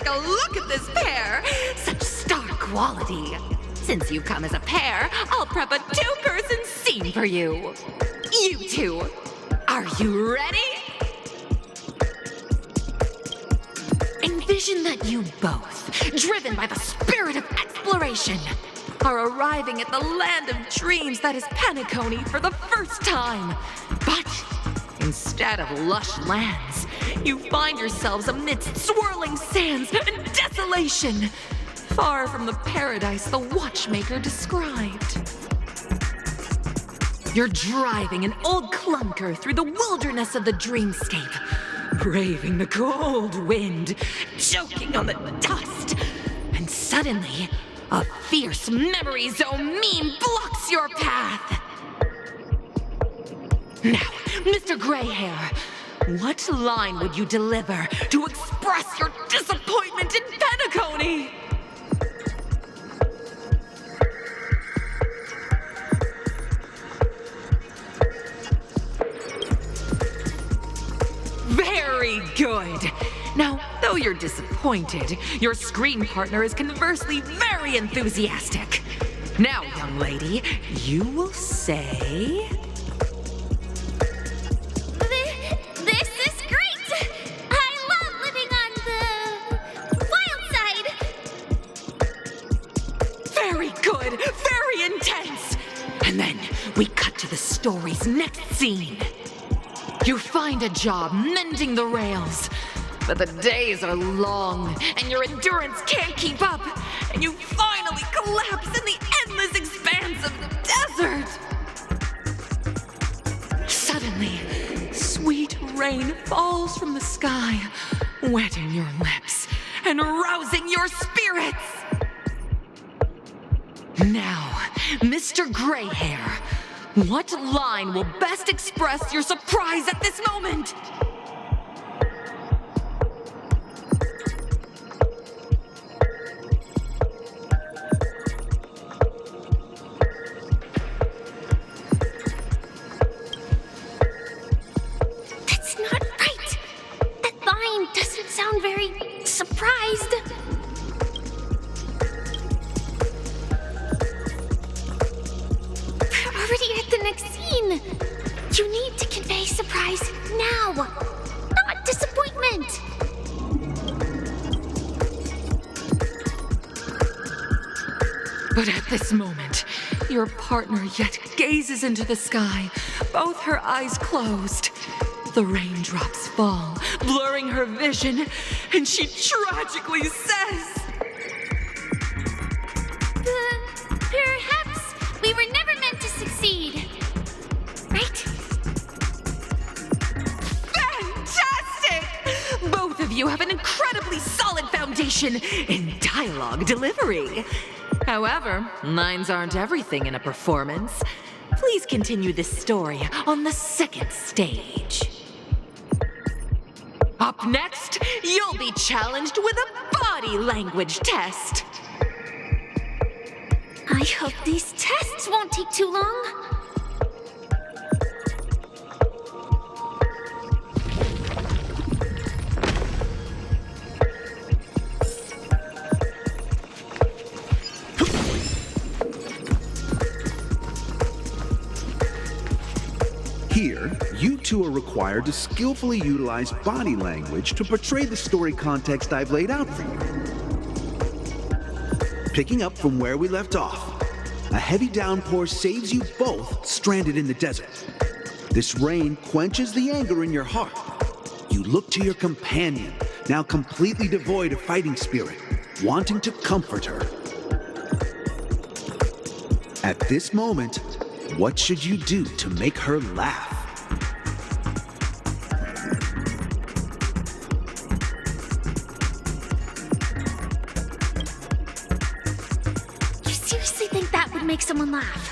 take a look at this pair. Such star quality. Since you've come as a pair, I'll prep a two-person scene for you. You two, are you ready? Envision that you both, driven by the spirit of exploration, are arriving at the land of dreams that is Penacony for the first time. But instead of lush lands, you find yourselves amidst swirling sands and desolation, far from the paradise the watchmaker described. You're driving an old clunker through the wilderness of the dreamscape, braving the cold wind, choking on the dust, and suddenly, a fierce memory zone meme blocks your path. Now, Mr. Greyhair, what line would you deliver to express your disappointment in Penacony? Very good. Now, though you're disappointed, your screen partner is conversely very enthusiastic. Now, young lady, you will say... This is great! I love living on the wild side! Very good, very intense! And then we cut to the story's next scene. You find a job mending the rails, but the days are long and your endurance can't keep up, and you finally collapse in the endless expanse of desert. Suddenly, sweet rain falls from the sky, wetting your lips and rousing your spirits. Now, Mr. Greyhair, what line will best express your surprise at this moment? That's not right! That line doesn't sound very surprised. We're already at the next scene. You need to convey surprise now, not disappointment. But at this moment, your partner yet gazes into the sky, both her eyes closed. The raindrops fall, blurring her vision, and she tragically says, Perhaps we were never meant to succeed. Right? Fantastic! Both of you have an incredibly solid foundation in dialogue delivery. However, lines aren't everything in a performance. Please continue this story on the second stage. Up next, you'll be challenged with a body language test. I hope these tests won't take too long. Here, you two are required to skillfully utilize body language to portray the story context I've laid out for you. Picking up from where we left off, a heavy downpour saves you both stranded in the desert. This rain quenches the anger in your heart. You look to your companion, now completely devoid of fighting spirit, wanting to comfort her. At this moment, what should you do to make her laugh? You seriously think that would make someone laugh?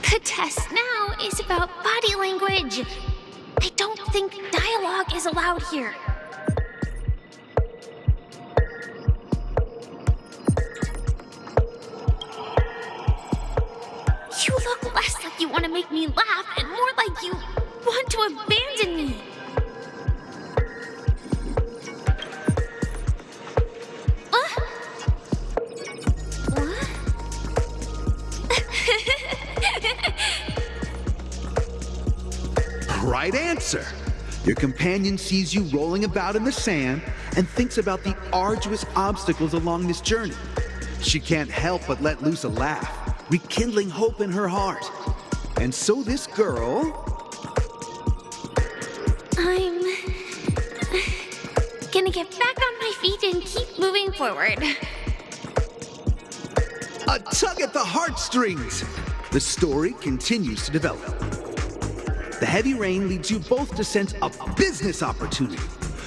The test now is about body language. I don't think dialogue is allowed here. You look less like you want to make me laugh and more like you want to abandon me. Right answer. Your companion sees you rolling about in the sand and thinks about the arduous obstacles along this journey. She can't help but let loose a laugh, rekindling hope in her heart. And so this girl... I'm gonna get back on my feet and keep moving forward. A tug at the heartstrings! The story continues to develop. The heavy rain leads you both to sense a business opportunity,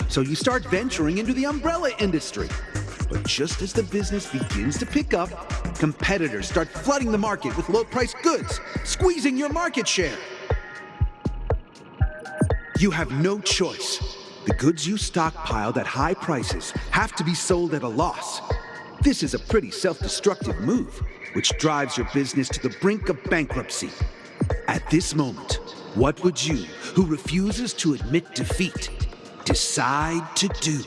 so you start venturing into the umbrella industry. But just as the business begins to pick up, competitors start flooding the market with low-priced goods, squeezing your market share. You have no choice. The goods you stockpiled at high prices have to be sold at a loss. This is a pretty self-destructive move, which drives your business to the brink of bankruptcy. At this moment, what would you, who refuses to admit defeat, decide to do?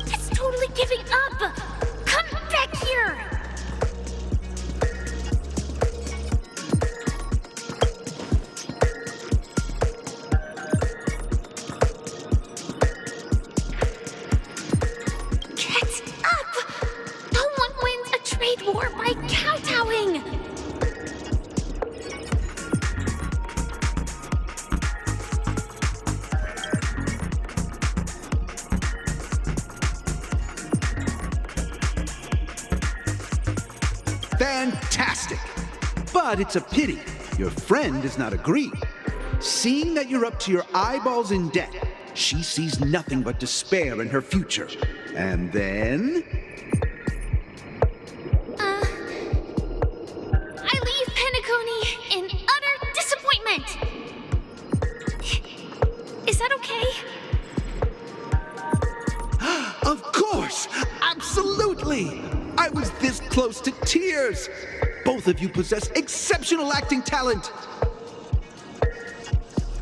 It's totally giving up! Come back here! War by kowtowing! Fantastic! But it's a pity your friend does not agree. Seeing that you're up to your eyeballs in debt, she sees nothing but despair in her future. And then... I leave Penacony in utter disappointment. Is that okay? Of course! Absolutely! I was this close to tears! Both of you possess exceptional acting talent!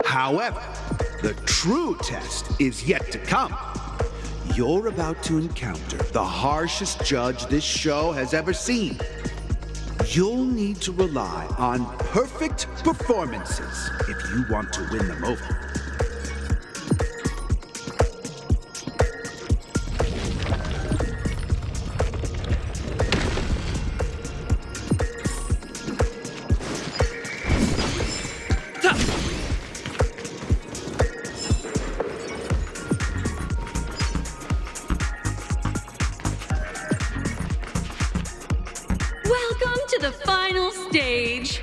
However, the true test is yet to come. You're about to encounter the harshest judge this show has ever seen. You'll need to rely on perfect performances if you want to win them over. Welcome to the final stage.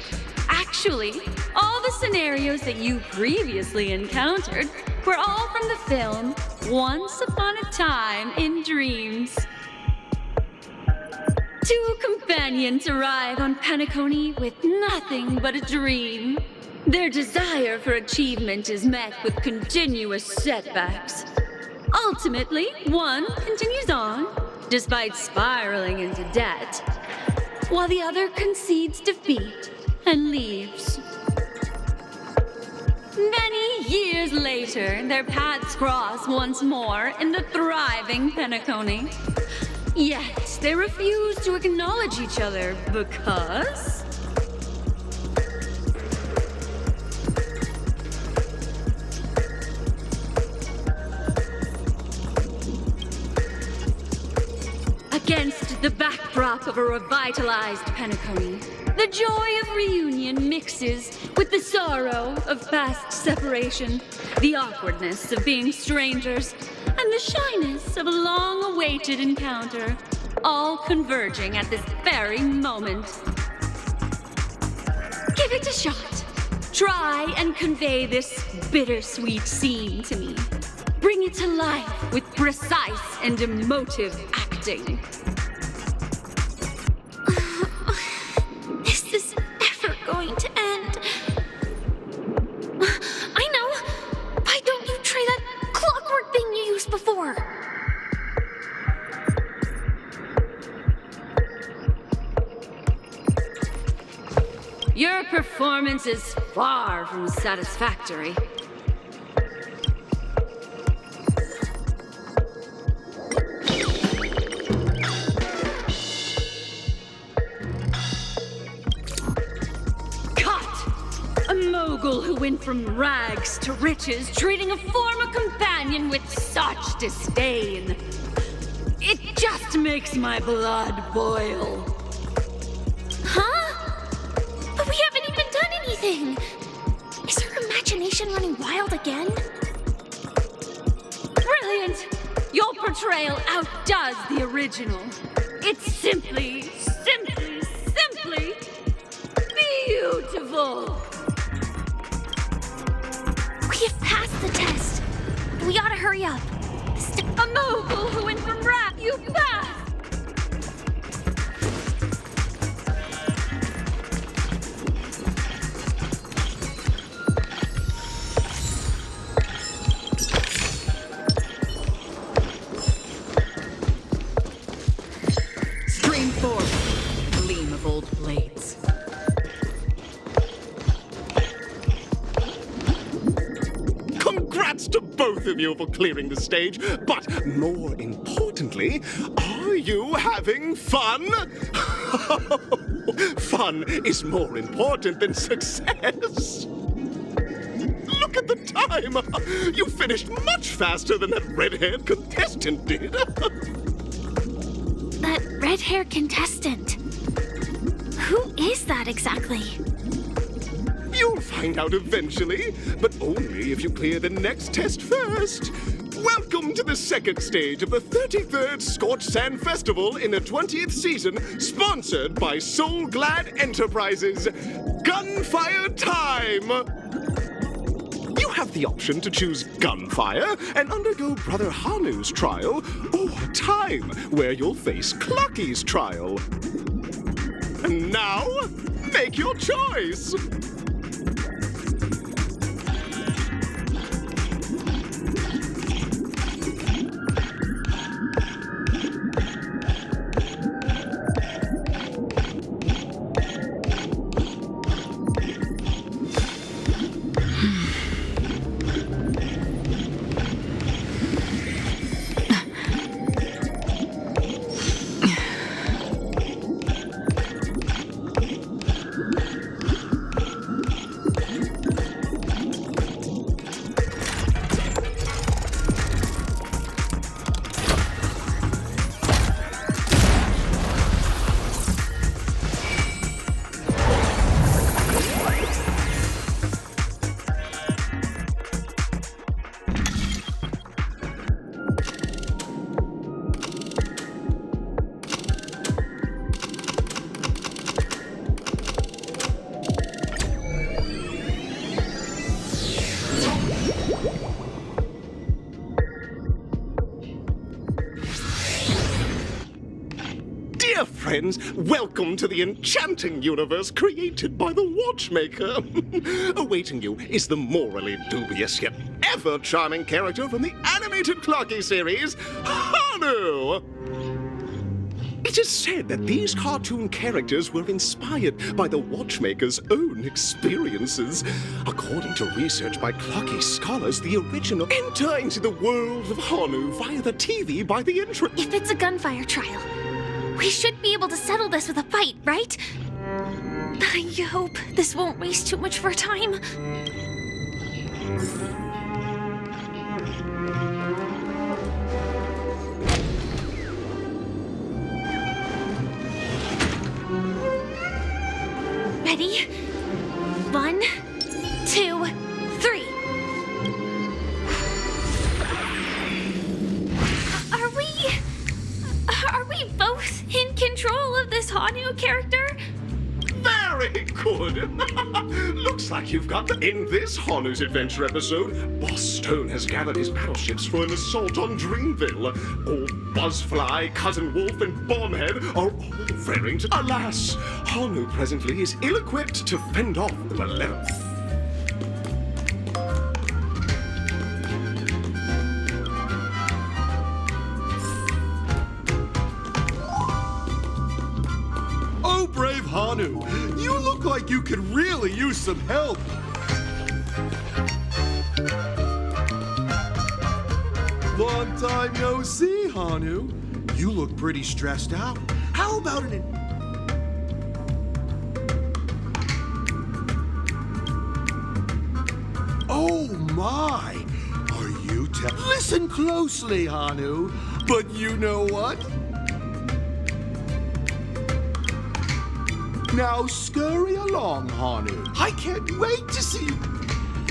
Actually, all the scenarios that you previously encountered were all from the film Once Upon a Time in Dreams. Two companions arrive on Penacony with nothing but a dream. Their desire for achievement is met with continuous setbacks. Ultimately, one continues on, despite spiraling into debt, while the other concedes defeat and leaves. Many years later, their paths cross once more in the thriving Penacony. Yet, they refuse to acknowledge each other because... Against the backdrop of a revitalized Penacony, the joy of reunion mixes with the sorrow of past separation, the awkwardness of being strangers, and the shyness of a long-awaited encounter, all converging at this very moment. Give it a shot. Try and convey this bittersweet scene to me. Bring it to life with precise and emotive acting. Your performance is far from satisfactory. A mogul who went from rags to riches, treating a former companion with such disdain. It just makes my blood boil. Huh? But we haven't even done anything! Is her imagination running wild again? Brilliant! Your portrayal outdoes the original. It's simply beautiful! We have passed the test. We ought to hurry up. A mogul who went from rap, you passed! Stream forward, gleam of old blades. Congrats to both of you for clearing the stage, but more importantly, are you having fun? Fun is more important than success. Look at the time! You finished much faster than that red-haired contestant did. That red-haired contestant. Who is that exactly? You'll find out eventually, but only if you clear the next test first. Welcome to the second stage of the 33rd Scorched Sand Festival in the 20th season, sponsored by Soul Glad Enterprises. Gunfire time! You have the option to choose gunfire and undergo Brother Hanu's trial, or time, where you'll face Clucky's trial. And now, make your choice! Dear friends, welcome to the enchanting universe created by the Watchmaker. Awaiting you is the morally dubious yet ever charming character from the animated Clocky series, Hanu! It is said that these cartoon characters were inspired by the Watchmaker's own experiences. According to research by Clocky scholars, the original enter into the world of Hanu via the TV by the entrance. If it's a gunfire trial, we should be able to settle this with a fight, right? I hope this won't waste too much of our time. Ready? 1, 2, 3. Are we both in control of this Hanu character? Very good. Looks like you've got in this Hanu's Adventure episode, Boss Stone has gathered his battleships for an assault on Dreamville. Old Buzzfly, Cousin Wolf, and Bombhead are all raring to... Alas, Hanu presently is ill-equipped to fend off the Malevolent. Brave Hanu. You look like you could really use some help. Long time no see, Hanu. You look pretty stressed out. How about an... Oh my! Are you Listen closely, Hanu. But you know what? Now scurry along, Hanu. I can't wait to see you.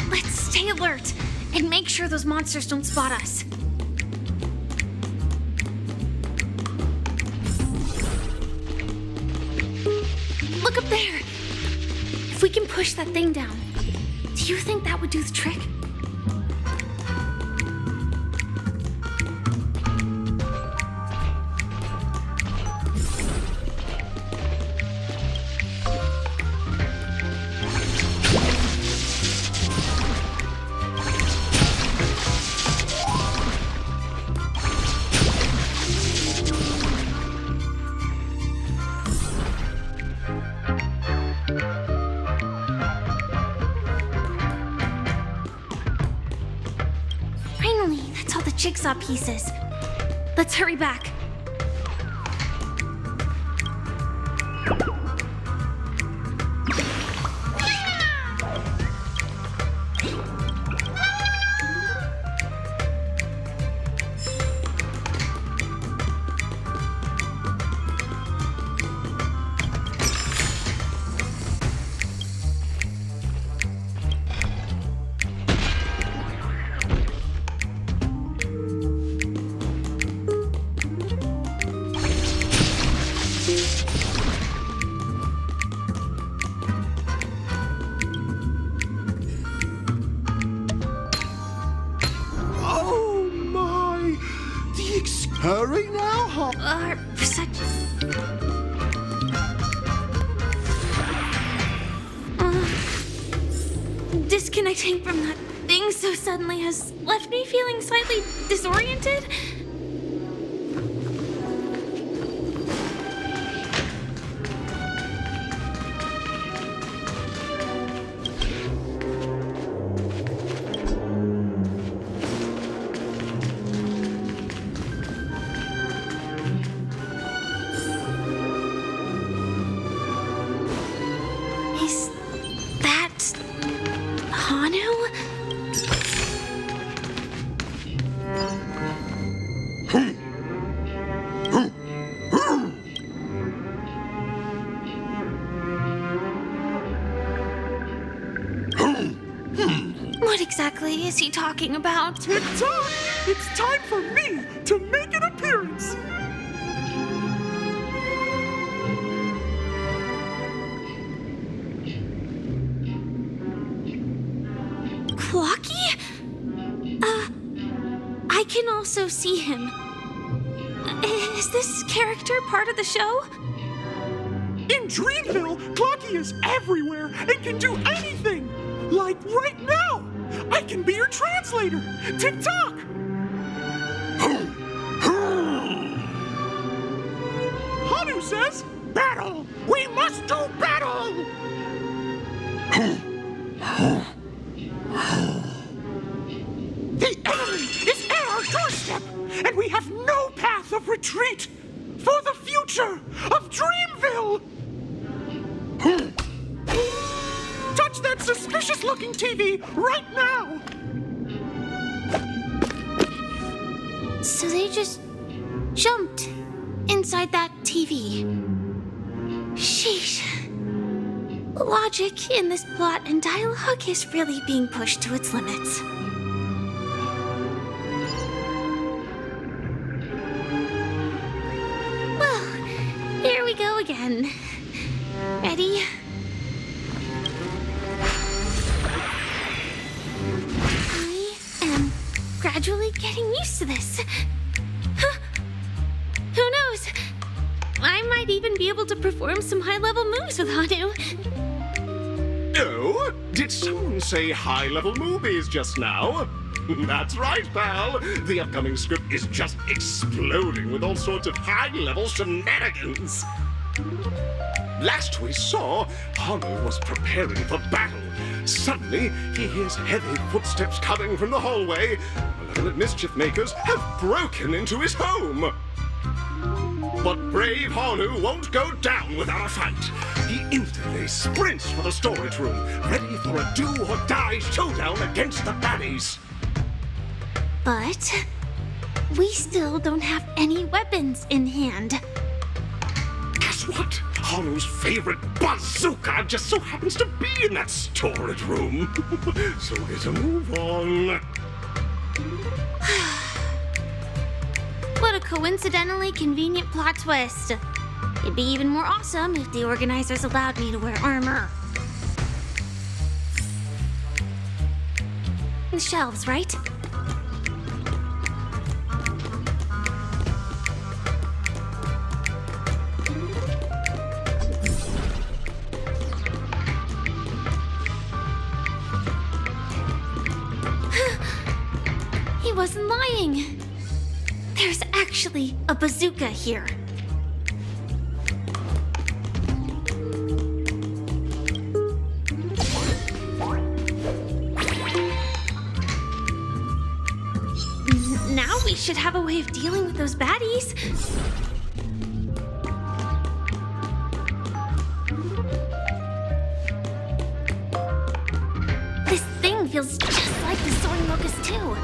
Let's stay alert and make sure those monsters don't spot us. Look up there. If we can push that thing down, do you think that would do the trick? Finally, that's all the jigsaw pieces. Let's hurry back. Oh my! Hurry now, Hanu. Disconnecting from that thing so suddenly has left me feeling slightly disoriented. Is that Hanu? What exactly is he talking about? Tick-tock! It's time for me to make an appearance! Clocky? I can also see him. Is this character part of the show? In Dreamville, Clocky is everywhere and can do anything! Like right now! I can be your translator! Tick-tock! Hanu says, battle! We must do battle! The enemy is at our doorstep, and we have no path of retreat for the future of Dreamville! Touch that suspicious-looking TV right now! So they just jumped inside that TV. Sheesh. Logic in this plot and dialogue is really being pushed to its limits. Well, here we go again. Ready? I am gradually getting used to this. Huh. Who knows? I might even be able to perform some high-level moves with Hanu. Oh, did someone say high-level movies just now? That's right, pal. The upcoming script is just exploding with all sorts of high-level shenanigans. Last we saw, Hanu was preparing for battle. Suddenly, he hears heavy footsteps coming from the hallway. Malevolent mischief makers have broken into his home. But brave Hanu won't go down without a fight. He instantly sprints for the storage room, ready for a do-or-die showdown against the baddies. But we still don't have any weapons in hand. Guess what? Hanu's favorite bazooka just so happens to be in that storage room. So get a move on. What a coincidentally convenient plot twist. It'd be even more awesome if the organizers allowed me to wear armor. The shelves, right? He wasn't lying. There's actually a bazooka here. Now we should have a way of dealing with those baddies. This thing feels just like the soaring locust too.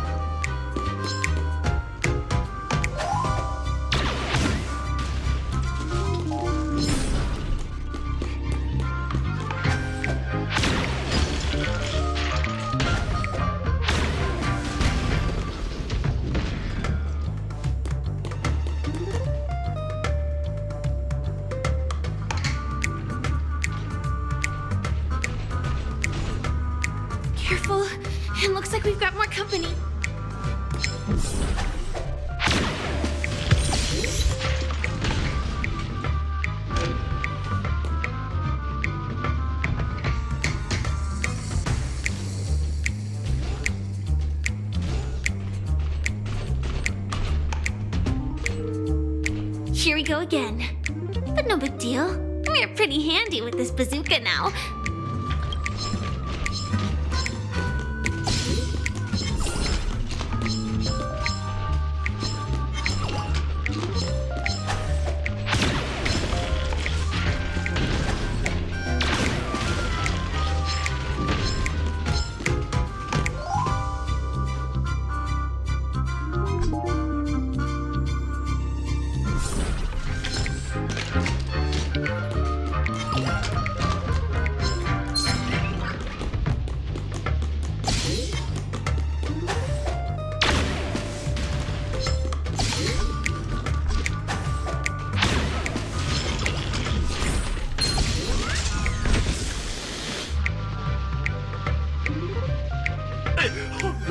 Careful. It looks like we've got more company. Here we go again. But no big deal. We're pretty handy with this bazooka now.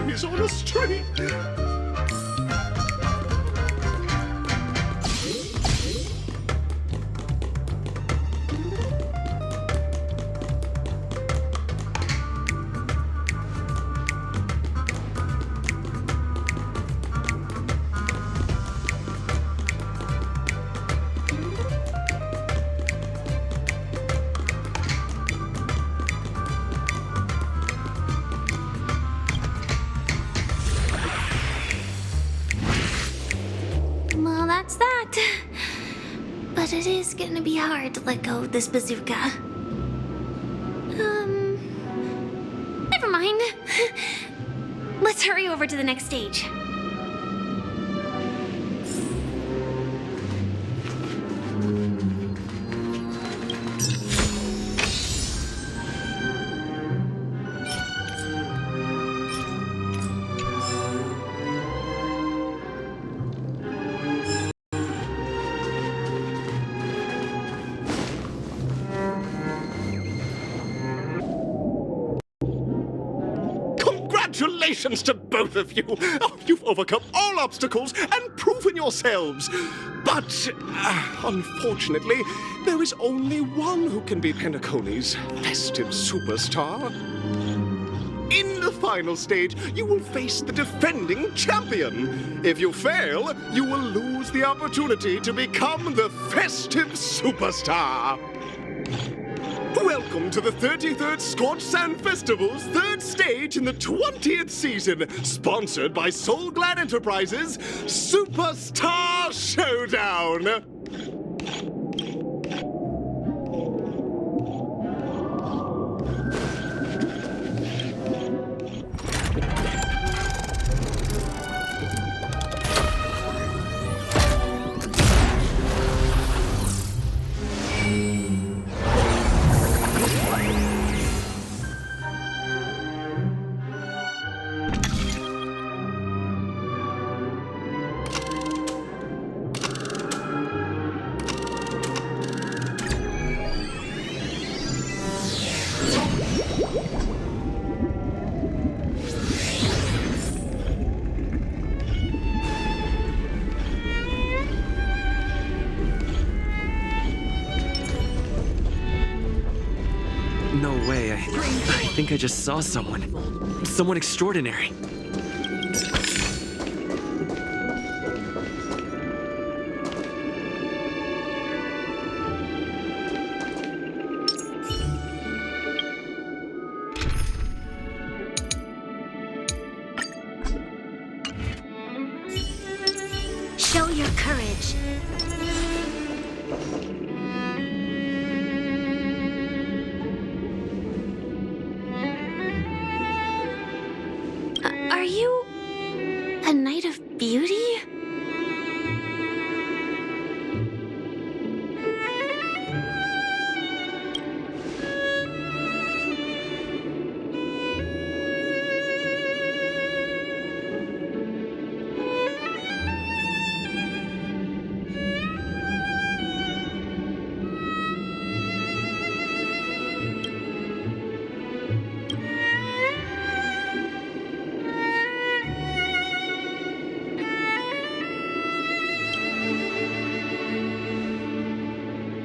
He's on a streak. Well, that's that. But it is gonna be hard to let go of this bazooka. Never mind. Let's hurry over to the next stage. Congratulations to both of you! Oh, you've overcome all obstacles and proven yourselves! But, unfortunately, there is only one who can be Penacony's festive superstar. In the final stage, you will face the defending champion. If you fail, you will lose the opportunity to become the festive superstar. Welcome to the 33rd Scorched Sand Festival's third stage in the 20th season, sponsored by Soul Glad Enterprises, Superstar Showdown. No way, I think I just saw someone. Someone extraordinary. Show your courage. Are you a Knight of Beauty?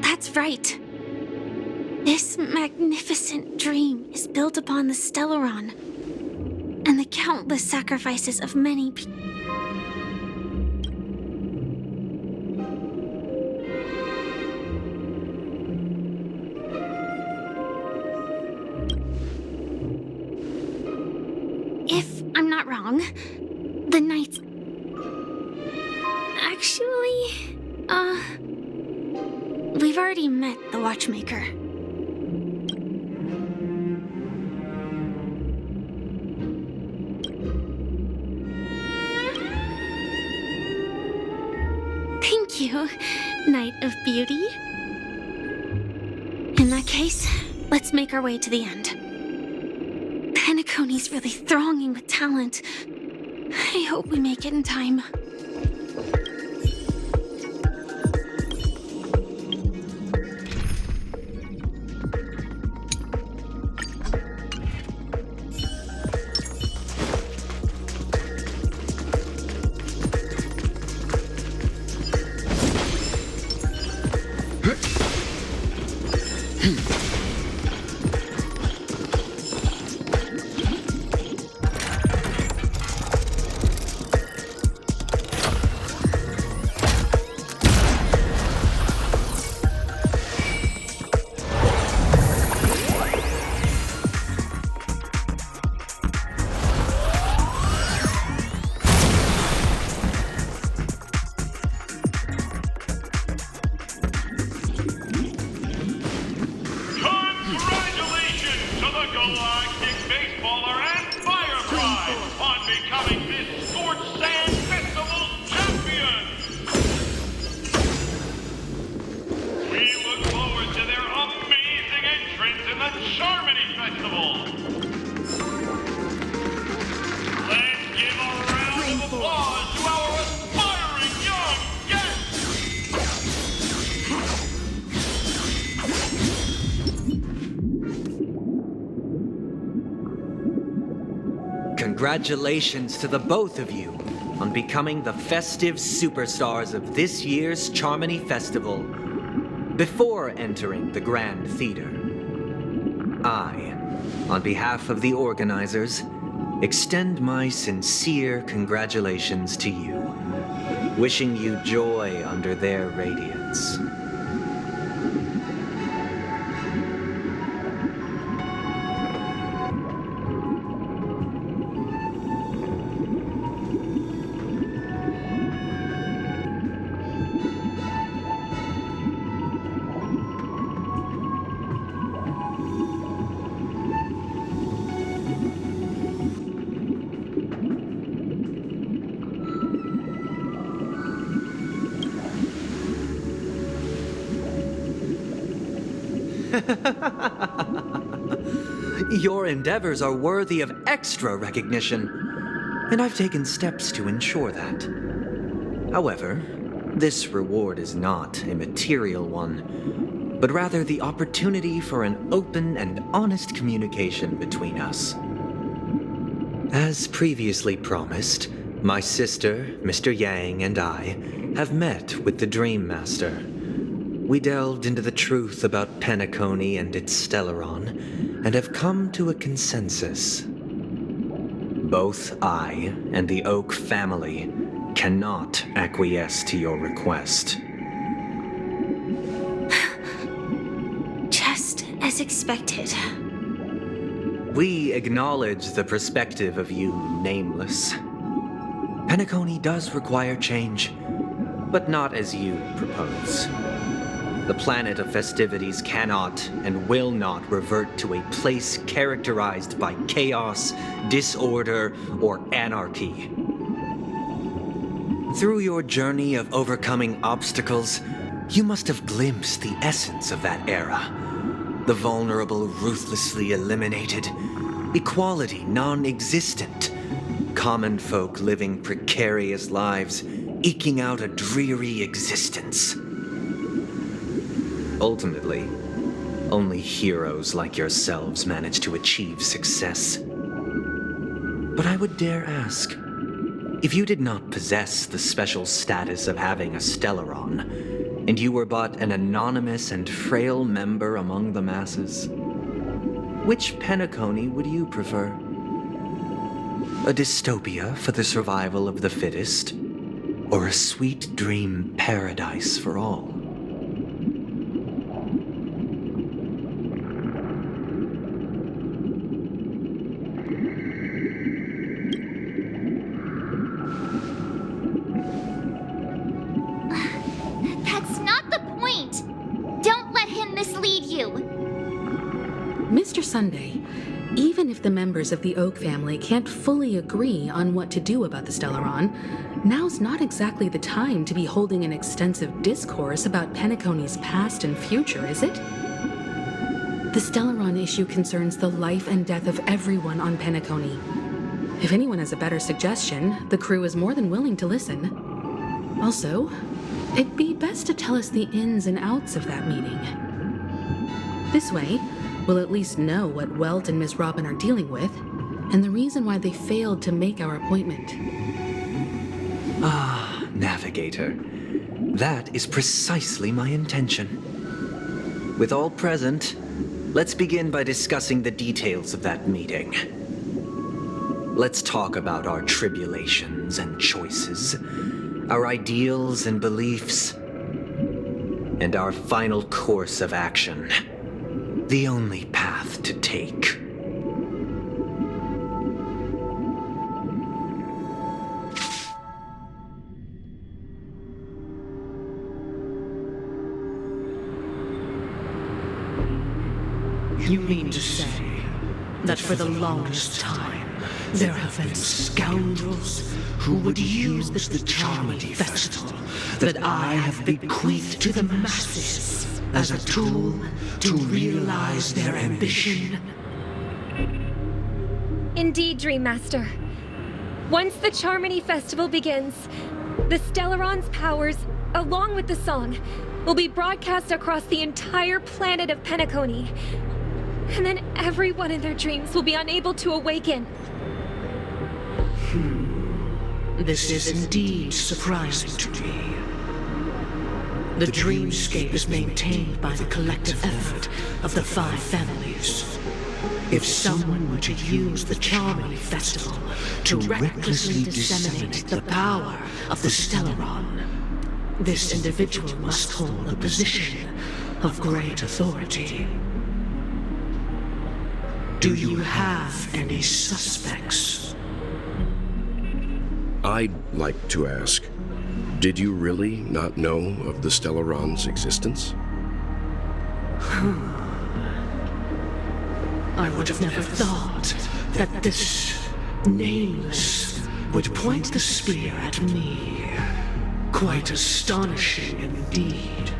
That's right. This magnificent dream is built upon the Stellaron and the countless sacrifices of many people. If I'm not wrong, the Knights... Actually, we've already met the Watchmaker. Thank you, Knight of Beauty. In that case, let's make our way to the end. Penacony's really thronging with talent. I hope we make it in time. Congratulations to the Galactic Baseballer and Firefly on becoming this Scorched Sand Festival champion! We look forward to their amazing entrance in the Charmony Festival! Let's give a round of applause to our aspiring young guests! Congratulations to the both of you on becoming the festive superstars of this year's Charmony Festival before entering the Grand Theater. I, on behalf of the organizers, extend my sincere congratulations to you, wishing you joy under their radiance. Your endeavors are worthy of extra recognition, and I've taken steps to ensure that. However, this reward is not a material one, but rather the opportunity for an open and honest communication between us. As previously promised, my sister, Mr. Yang, and I have met with the Dream Master. We delved into the truth about Penacony and its Stellaron, and have come to a consensus. Both I and the Oak family cannot acquiesce to your request. Just as expected. We acknowledge the perspective of you, Nameless. Penacony does require change, but not as you propose. The planet of festivities cannot and will not revert to a place characterized by chaos, disorder, or anarchy. Through your journey of overcoming obstacles, you must have glimpsed the essence of that era. The vulnerable ruthlessly eliminated, equality non-existent, common folk living precarious lives, eking out a dreary existence. Ultimately, only heroes like yourselves manage to achieve success. But I would dare ask, if you did not possess the special status of having a Stellaron, and you were but an anonymous and frail member among the masses, which Penacony would you prefer? A dystopia for the survival of the fittest, or a sweet dream paradise for all? That's not the point! Don't let him mislead you! Mr. Sunday, even if the members of the Oak family can't fully agree on what to do about the Stellaron, now's not exactly the time to be holding an extensive discourse about Penacony's past and future, is it? The Stellaron issue concerns the life and death of everyone on Penacony. If anyone has a better suggestion, the crew is more than willing to listen. Also, it'd be best to tell us the ins and outs of that meeting. This way, we'll at least know what Welt and Miss Robin are dealing with, and the reason why they failed to make our appointment. Ah, Navigator. That is precisely my intention. With all present, let's begin by discussing the details of that meeting. Let's talk about our tribulations and choices, our ideals and beliefs, and our final course of action. The only path to take. You mean to say that for the longest time, there have been scoundrels who would use the Charmony Festival that I have bequeathed to the masses as a tool to realize their ambition? Indeed, Dream Master. Once the Charmony Festival begins, the Stellaron's powers, along with the song, will be broadcast across the entire planet of Penacony. And then everyone in their dreams will be unable to awaken. This is indeed surprising to me. The dreamscape is maintained by the collective effort of the 5 families. If someone were to use the Charmony Festival to recklessly disseminate the power of the Stellaron, this individual must hold a position of great authority. Do you have any suspects? I'd like to ask, did you really not know of the Stellaron's existence? I would have never thought that this nameless would point the spear at me. Quite astonishing indeed.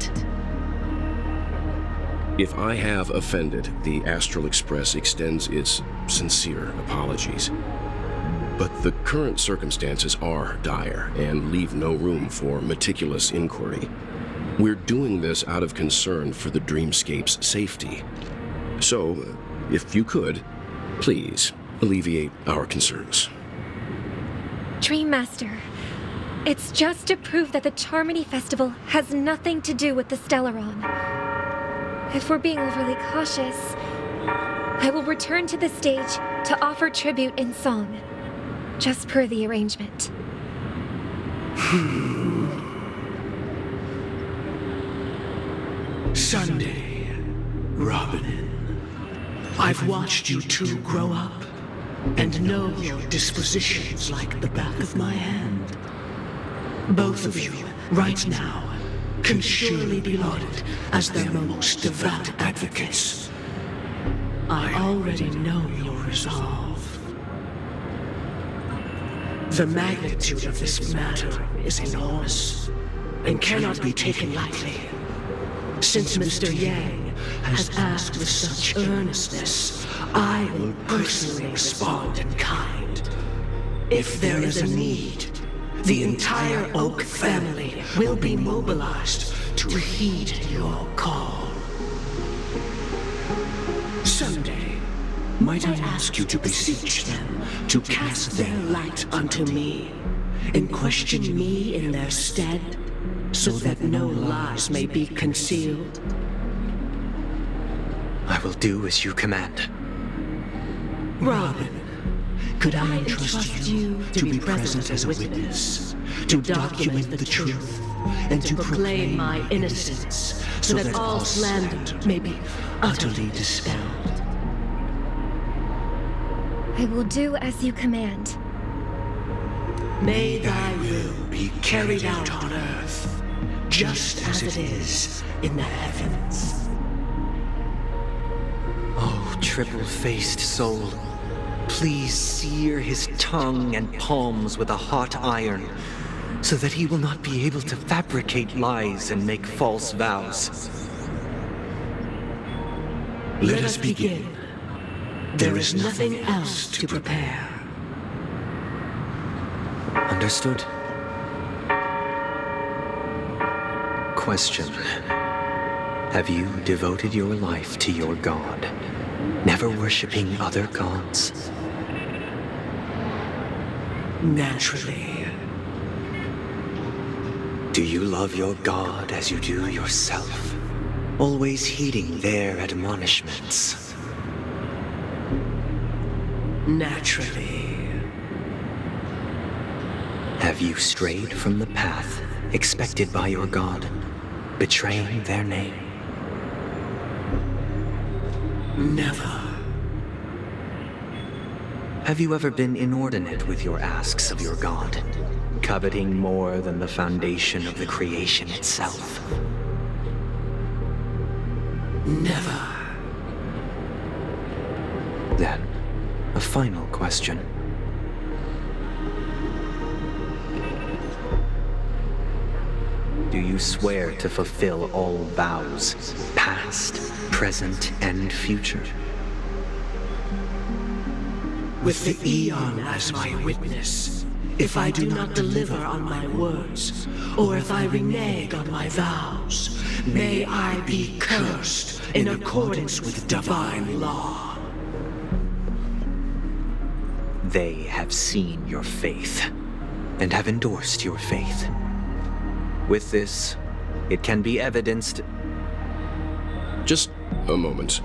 If I have offended, the Astral Express extends its sincere apologies. But the current circumstances are dire and leave no room for meticulous inquiry. We're doing this out of concern for the Dreamscape's safety. So, if you could, please alleviate our concerns. Dream Master, it's just to prove that the Charmony Festival has nothing to do with the Stellaron. If we're being overly cautious, I will return to the stage to offer tribute in song, just per the arrangement. Sunday, Robin. I've watched you two grow up and know your dispositions like the back of my hand. Both of you, right now, can surely be lauded as their most devout advocates. I already know your resolve. The magnitude of this matter is enormous and cannot be taken lightly. Since Mr. Yang has asked with such earnestness, I will personally respond in kind. If there is a need, the entire Oak family will be mobilized to heed your call. Someday, might I ask you to beseech them to cast their light unto me, and question me in their stead, so that no lies may be concealed? I will do as you command. Robin, could I entrust you to be present as a witness, to document the truth, and to proclaim my innocence, so that all slander may be utterly dispelled? I will do as you command. May thy will be carried out on earth, just as it is in the heavens. Oh, triple-faced soul, please sear his tongue and palms with a hot iron, so that he will not be able to fabricate lies and make false vows. Let us begin. There is nothing else to prepare. Understood. Question. Have you devoted your life to your god, never worshipping other gods? Naturally. Do you love your god as you do yourself, always heeding their admonishments? Naturally. Have you strayed from the path expected by your god, betraying their name? Never. Have you ever been inordinate with your asks of your god, coveting more than the foundation of the creation itself? Never. Then, a final question. Do you swear to fulfill all vows, past, present, and future? With the Eon as my witness, if I do not deliver on my words, or if I renege on my vows, may I be cursed in accordance with divine law. They have seen your faith, and have endorsed your faith. With this, it can be evidenced. Just a moment.